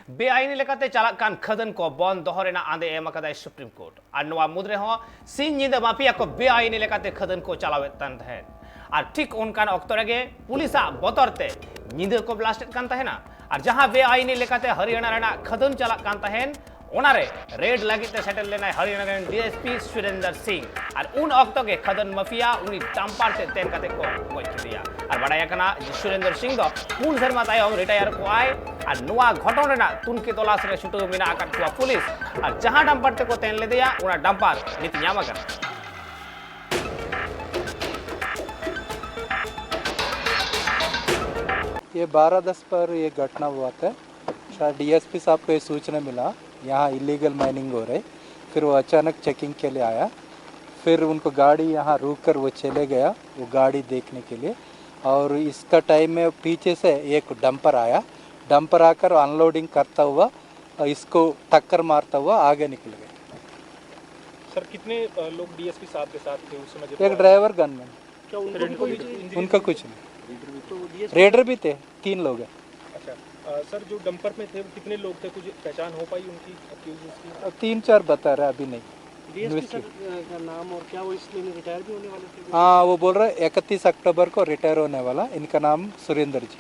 बेआईनी लेकाते चालाक कान खदन को बंद दोहो रेना आंदे एम अकादाय सुप्रीम कोर्ट और नोआ मुद्रे हो सिन निंदा माफिया को बेआईनी लेकाते खदन को चलावेत तान तहेन और ठीक उनकान ऑक्तो रेगे पुलिसा बतरते निंदा को ब्लास्टेड कान तहेना और जहां बेआईनी लेकाते हरियाणा रेना खदन चालाक कान तहेन ओनारे रेड लगिते सेटल लेना हरियाणा रेन डीएसपी सुरेंद्र सिंह और उन ऑक्तो के खदन माफिया उनी डांपार ते तेन काते को गोय दिया और बड़ाया कना सुरेंद्र सिंह दो पुन शर्मा तायम रिटायर को आए और नोआ घटना रेना तुनके तलाश रे छुटो मिना आकाट को पुलिस और जहां डांपार ते को तेन ले दिया उना डांपार नीति न्यामा कर ये 12/10 पर ये घटना हुआ था। शायद डीएसपी साहब को ये सूचना मिला यहाँ इलीगल माइनिंग हो रही, फिर वो अचानक चेकिंग के लिए आया, फिर उनको गाड़ी यहाँ रोक कर वो चले गया वो गाड़ी देखने के लिए। और इसका टाइम में पीछे से एक डंपर आया, डंपर आकर अनलोडिंग करता हुआ इसको टक्कर मारता हुआ आगे निकल गया। सर कितने लोग डीएसपी साहब के साथ थे उस समय? एक ड्राइवर गनमैन, क्या उनका कुछ नहीं, रेडर भी थे, 3 लोग हैं। अच्छा सर जो डंपर में थे वो कितने लोग थे, कुछ पहचान हो पाई उनकी? 3-4 बता रहे अभी नहीं। डीएसपी का नाम और क्या वो इसलिए रिटायर भी होने वाले थे? हाँ वो बोल रहे 31 अक्टूबर को रिटायर होने वाला, इनका नाम सुरेंद्र जी।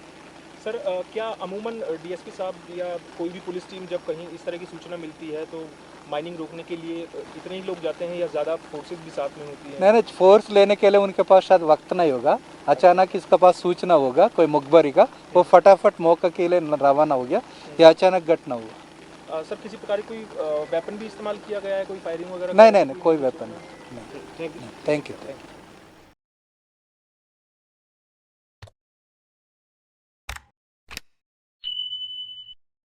सर क्या अमूमन डीएसपी साहब या कोई भी पुलिस टीम जब कहीं इस तरह की सूचना मिलती है तो माइनिंग रोकने के लिए इतने ही लोग जाते हैं या ज़्यादा फोर्सेस भी साथ में होती है? नहीं, फोर्स लेने के लिए उनके पास शायद वक्त नहीं होगा, अचानक इसके पास सूचना होगा कोई मुखबरी का, वो फटाफट मौका के लिए रवाना हो गया, ये अचानक घटना हुआ। सर किसी प्रकार की कोई वेपन भी इस्तेमाल किया गया है, कोई फायरिंग वगैरह? नहीं, कोई वेपन नहीं। Thank you.